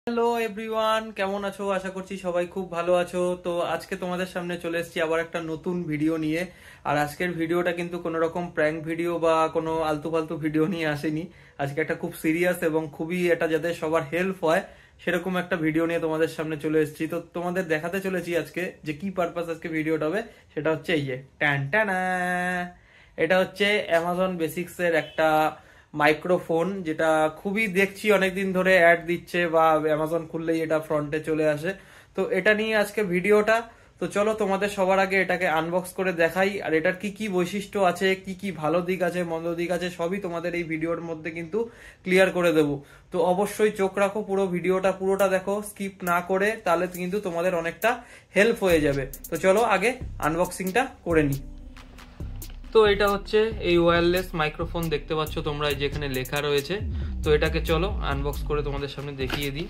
Hello everyone, কেমন আছো? আশা করছি সবাই খুব ভালো আছো। তো আজকে তোমাদের সামনে চলে এসেছি আবার একটা নতুন ভিডিও নিয়ে। আর আজকের ভিডিওটা কিন্তু কোনো রকম প্র্যাঙ্ক ভিডিও বা কোনো আলতু ফালতু ভিডিও নিয়ে আসেনি। আজকে একটা খুব সিরিয়াস এবং খুবই এটা যাতে সবার হেল্প হয় সেরকম একটা ভিডিও নিয়ে তোমাদের সামনে চলে এসেছি। তো তোমাদের দেখাতে চলেছি আজকে যে কি পারপাস আজকে ভিডিওটা হবে। সেটা হচ্ছে এই যে ট্যান ট্যানা, এটা হচ্ছে অ্যামাজন বেসিক্স এর একটা মাইক্রোফোন, যেটা খুবই দেখছি অনেকদিন ধরে অ্যাড দিচ্ছে বা অ্যামাজন খুললেই এটা ফ্রন্টে চলে আসে। তো এটা নিয়ে আজকে ভিডিওটা। তো চলো তোমাদের সবার আগে এটাকে আনবক্স করে দেখাই, আর এটার কি কি বৈশিষ্ট্য আছে, কি কি ভালো দিক আছে মন্দ দিক আছে সবই তোমাদের এই ভিডিওর মধ্যে কিন্তু ক্লিয়ার করে দেব। তো অবশ্যই চোখ রাখো, পুরো ভিডিওটা পুরোটা দেখো স্কিপ না করে, তাহলে কিন্তু তোমাদের অনেকটা হেল্প হয়ে যাবে। তো চলো আগে আনবক্সিংটা করে নিই। তো এটা হচ্ছে এই ওয়্যারলেস মাইক্রোফোন, দেখতে পাচ্ছ তোমরা যেখানে লেখা রয়েছে। তো এটাকে চলো আনবক্স করে তোমাদের সামনে দেখিয়ে দিই।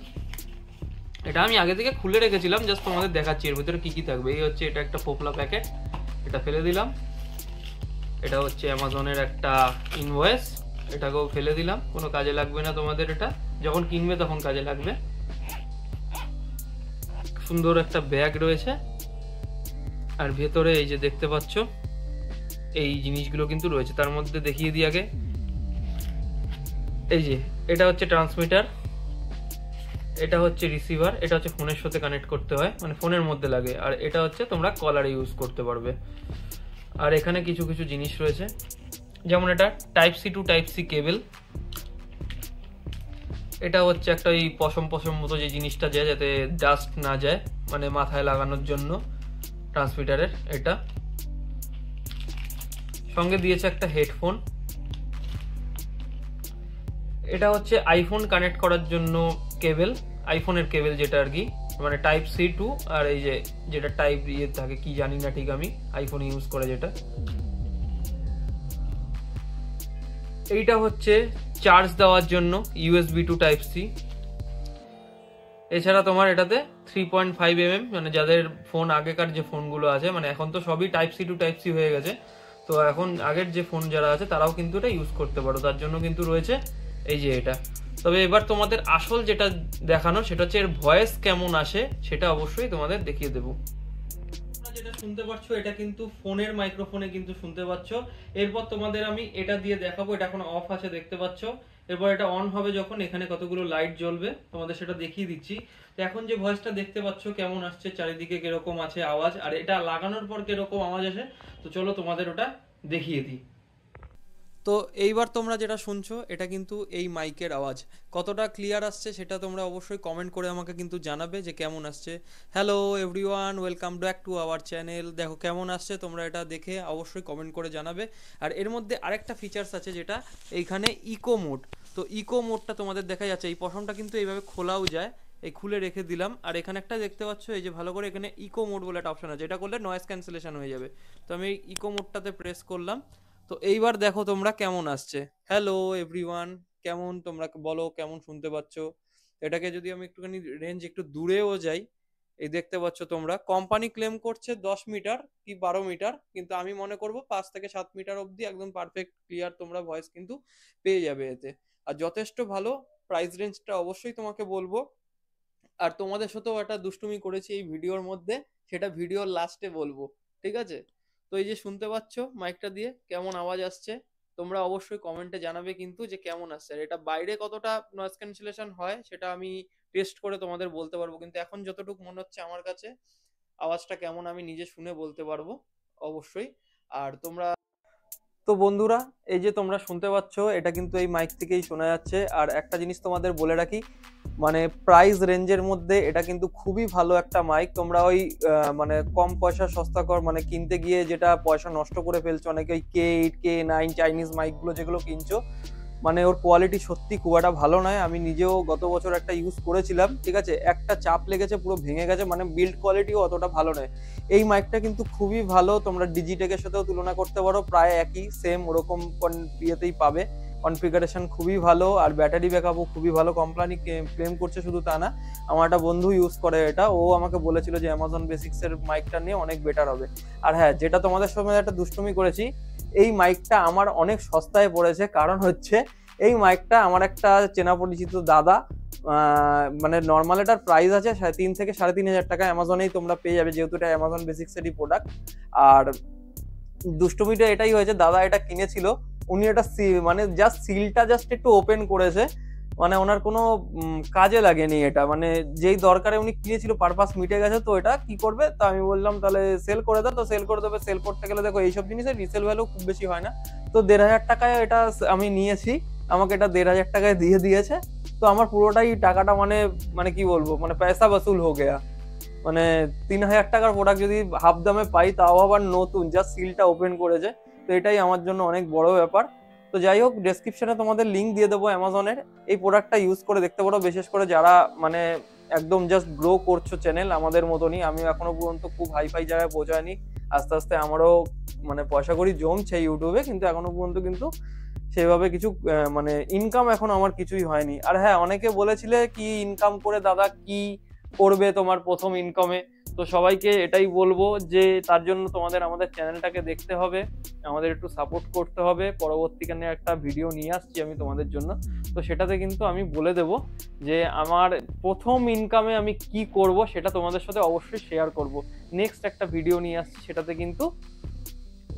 এটা আমি আগে থেকে খুলে রেখেছিলাম, জাস্ট তোমাদের দেখাচ্ছি এর ভিতরে কি কি থাকবে। এই হচ্ছে এটা একটা ফোপলা প্যাকেট, এটা ফেলে দিলাম। এটা হচ্ছে অ্যামাজনের একটা ইনভয়েস, এটাকেও ফেলে দিলাম, কোনো কাজে লাগবে না তোমাদের, এটা যখন কিনবে তখন কাজে লাগবে। সুন্দর একটা ব্যাগ রয়েছে, আর ভেতরে এই যে দেখতে পাচ্ছ এই জিনিসগুলো কিন্তু রয়েছে। তার মধ্যে দেখিয়ে দিই আগে, এই যে এটা হচ্ছে ট্রান্সমিটার, এটা হচ্ছে রিসিভার, এটা হচ্ছে ফোনের সাথে কানেক্ট করতে হয়, মানে ফোনের মধ্যে লাগে। আর এটা হচ্ছে তোমরা কলারে ইউজ করতে পারবে। আর এখানে কিছু কিছু জিনিস রয়েছে, যেমন এটা type C to type C cable. এটা হচ্ছে একটা এই পশম পশম মতো যে জিনিসটা যায় যাতে ডাস্ট না যায়, মানে মাথায় লাগানোর জন্য ট্রান্সমিটারের। এটা সঙ্গে দিয়েছে একটা হেডফোন। এটা হচ্ছে আইফোন কানেক্ট করার জন্য কেবল, আইফোনের কেবল যেটা আর কি, মানে টাইপ সি টু। আর এই যে যেটা টাইপ ইয়ে থাকে কি জানি না ঠিক, আমি আইফোন ইউজ করে যেটা। এইটা হচ্ছে চার্জ দেওয়ার জন্য ইউএসবি টু টাইপ সি। এছাড়া তোমার এটাতে 3.5 mm, মানে যাদের ফোন আগেকার যে ফোনগুলো আছে, মানে এখন তো সবই type C to type C হয়ে গেছে, তো এখন আগের যে ফোন যারা আছে তারাও কিন্তু এটা ইউজ করতে পারো, তার জন্য কিন্তু রয়েছে এই যে এটা। তবে এবার তোমাদের আসল যেটা দেখানো সেটা হচ্ছে এর ভয়েস কেমন আসে, সেটা অবশ্যই তোমাদের দেখিয়ে দেবো। যেটা শুনতে পাচ্ছ এটা কিন্তু ফোনের মাইক্রোফোনে কিন্তু শুনতে পাচ্ছ। এরপর তোমাদের আমি এটা দিয়ে দেখাবো, এটা এখন অফ আছে দেখতে পাচ্ছ। এরপর এটা অন হবে যখন, এখানে কতগুলো লাইট জ্বলবে, তোমাদের সেটা দেখিয়ে দিচ্ছি। তো এখন যে ভয়েসটা দেখতে পাচ্ছ কেমন আসছে, চারিদিকে কিরকম আছে আওয়াজ, আর এটা লাগানোর পর কিরকম আওয়াজ আসে, তো চলো তোমাদের ওটা দেখিয়ে দিই। তো এইবার তোমরা যেটা শুনছো এটা কিন্তু এই মাইকের আওয়াজ। কতটা ক্লিয়ার আসছে সেটা তোমরা অবশ্যই কমেন্ট করে আমাকে কিন্তু জানাবে যে কেমন আসছে। Hello everyone, welcome back to our channel. দেখো কেমন আসছে, তোমরা এটা দেখে অবশ্যই কমেন্ট করে জানাবে। আর এর মধ্যে আরেকটা ফিচার্স আছে যেটা এইখানে ইকো মোড। তো ইকো মোডটা তোমাদের দেখা যাচ্ছে, এই পশমটা কিন্তু এইভাবে খোলাও যায়, এই খুলে রেখে দিলাম। আর এখানে একটা দেখতে পাচ্ছ এই যে ভালো করে, এখানে ইকো মোড বলে একটা অপশন আছে, এটা করলে নয়েজ ক্যান্সেলেশন হয়ে যাবে। তো আমি এই ইকো মোডটাতে প্রেস করলাম। তো এইবার দেখো তোমরা কেমন আসছে। হ্যালো এভরিওয়ান, কেমন তোমরা বলো, কেমন শুনতে পাচ্ছ? এটাকে যদি আমি একটুখানি রেঞ্জ একটু দূরেও যাই, এই দেখতে পাচ্ছ তোমরা, কোম্পানি ক্লেম করছে 10 মিটার কি 12 মিটার, কিন্তু আমি মনে করব 5 থেকে 7 মিটার অবধি একদম পারফেক্ট ক্লিয়ার তোমরা ভয়েস কিন্তু পেয়ে যাবে এতে। আর যথেষ্ট ভালো। প্রাইস রেঞ্জটা অবশ্যই তোমাকে বলবো। আর তোমাদের সাথেও একটা দুষ্টুমি করেছি এই ভিডিওর মধ্যে, সেটা ভিডিওর লাস্টে বলবো, ঠিক আছে? তো এই যে শুনতে পাচ্ছ মাইকটা দিয়ে কেমন আওয়াজ আসছে, তোমরা অবশ্যই কমেন্টে জানাবে কিন্তু যে কেমন আসছে। আর এটা বাইরে কতটা নয়েজ ক্যান্সেলেশন হয় সেটা আমি টেস্ট করে তোমাদের বলতে পারবো, কিন্তু এখন যতটুকু মনে হচ্ছে আমার কাছে আওয়াজটা কেমন আমি নিজে শুনে বলতে পারবো অবশ্যই। আর তোমরা, তো বন্ধুরা, এই যে তোমরা শুনতে পাচ্ছ এটা কিন্তু এই মাইক থেকেই শোনা যাচ্ছে। আর একটা জিনিস তোমাদের বলে রাখি, মানে প্রাইস রেঞ্জের মধ্যে এটা কিন্তু খুবই ভালো একটা মাইক। তোমরা ওই মানে কম পয়সা সস্তাকর মানে কিনতে গিয়ে যেটা পয়সা নষ্ট করে ফেলছো অনেকে, ওই K8 K9 চাইনিজ মাইকগুলো যেগুলো কিনছো, মানে ওর কোয়ালিটি সত্যি খুব একটা ভালো নয়। আমি নিজেও গত বছর একটা ইউজ করেছিলাম, ঠিক আছে, একটা চাপ লেগেছে পুরো ভেঙে গেছে, মানে বিল্ড কোয়ালিটিও অতটা ভালো নয়। এই মাইকটা কিন্তু খুবই ভালো, তোমরা ডিজিটেকের সাথেও তুলনা করতে পারো, প্রায় একই সেম ওরকম ইয়েতেই পাবে। কনফিগারেশন খুবই ভালো, আর ব্যাটারি ব্যাকআপও খুবই ভালো। কোম্পানি ক্লেম করছে শুধু তা না, আমার একটা বন্ধু ইউজ করে এটা, ও আমাকে বলেছিল যে অ্যামাজন বেসিক্স এর মাইকটা নিয়ে অনেক বেটার হবে। আর হ্যাঁ, যেটা তোমাদের সঙ্গে একটা দুষ্টুমি করেছি, এই মাইকটা আমার অনেক সস্তায় পড়েছে। কারণ হচ্ছে এই মাইকটা আমার একটা চেনা পরিচিত দাদা মানে নর্মাল এটার প্রাইস আছে 3.5 থেকে 3.5 টাকা, অ্যামাজনেই তোমরা পেয়ে যাবে যেহেতু এটা অ্যামাজন বেসিক্সেরই প্রোডাক্ট। আর দুষ্টুমিটা এটাই হয়েছে, দাদা এটা কিনেছিল, উনি এটা মানে জাস্ট সিলটা জাস্ট একটু ওপেন করেছে, মানে ওনার কোনো কাজে লাগেনি এটা, মানে যেই দরকারে উনি কিনেছিল পারপাস মিটে গেছে। তো এটা কি করবে, তো আমি বললাম তাহলে সেল করে দাও, তো সেল করে দেবে। সেল করতে গেলে দেখো এইসব জিনিসের রিসেল ভ্যালু খুব বেশি হয় না, তো 1,500 টাকায় এটা আমি নিয়েছি, আমাকে এটা 1,500 টাকায় দিয়ে দিয়েছে। তো আমার পুরোটাই টাকাটা মানে মানে কি বলবো, মানে পয়সা বসুল হো গেয়া। মানে 3,000 টাকার প্রোডাক্ট যদি হাফ দামে পাই, তাও আবার নতুন, জাস্ট সিলটা ওপেন করেছে, তো এটাই আমার জন্য অনেক বড় ব্যাপার। তো যাই হোক, ডেসক্রিপশনে তোমাদের লিঙ্ক দিয়ে দেবো অ্যামাজনের, এই প্রোডাক্টটা ইউজ করে দেখতে পারো, বিশেষ করে যারা মানে একদম জাস্ট গ্রো করছো চ্যানেল আমাদের মতনই। আমি এখনো পর্যন্ত খুব হাইফাই জায়গায় পৌঁছায়নি, আস্তে আস্তে আমারও মানে পয়সা করি জমছে ইউটিউবে, কিন্তু এখনো পর্যন্ত কিন্তু সেভাবে কিছু মানে ইনকাম এখন আমার কিছুই হয়নি। আর হ্যাঁ, অনেকে বলেছিলে কি ইনকাম করে দাদা কি করবে তোমার প্রথম ইনকামে, তো সবাইকে এটাই বলবো যে তার জন্য তোমাদের আমাদের চ্যানেলটাকে দেখতে হবে, আমাদের একটু সাপোর্ট করতে হবে। পরবর্তীকালে একটা ভিডিও নিয়ে আসছি আমি তোমাদের জন্য, তো সেটাতে কিন্তু আমি বলে দেব যে আমার প্রথম ইনকামে আমি কি করব, সেটা তোমাদের সাথে অবশ্যই শেয়ার করব। নেক্সট একটা ভিডিও নিয়ে আসছি, সেটাতে কিন্তু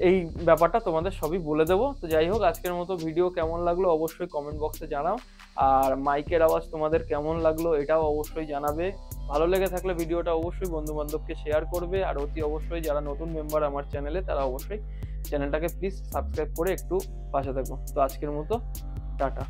এই ব্যাপারটা তোমাদের সবই বলে দেবো। তো যাই হোক, আজকের মতো ভিডিও কেমন লাগলো অবশ্যই কমেন্ট বক্সে জানাও, আর মাইকের আওয়াজ তোমাদের কেমন লাগলো এটাও অবশ্যই জানাবে। ভালো লেগে থাকলে ভিডিওটা অবশ্যই বন্ধু বান্ধবকে শেয়ার করবে, আর অতি অবশ্যই যারা নতুন মেম্বার আমার চ্যানেলে তারা অবশ্যই চ্যানেলটাকে প্লিজ সাবস্ক্রাইব করে একটু পাশে থাকো। তো আজকের মতো টাটা।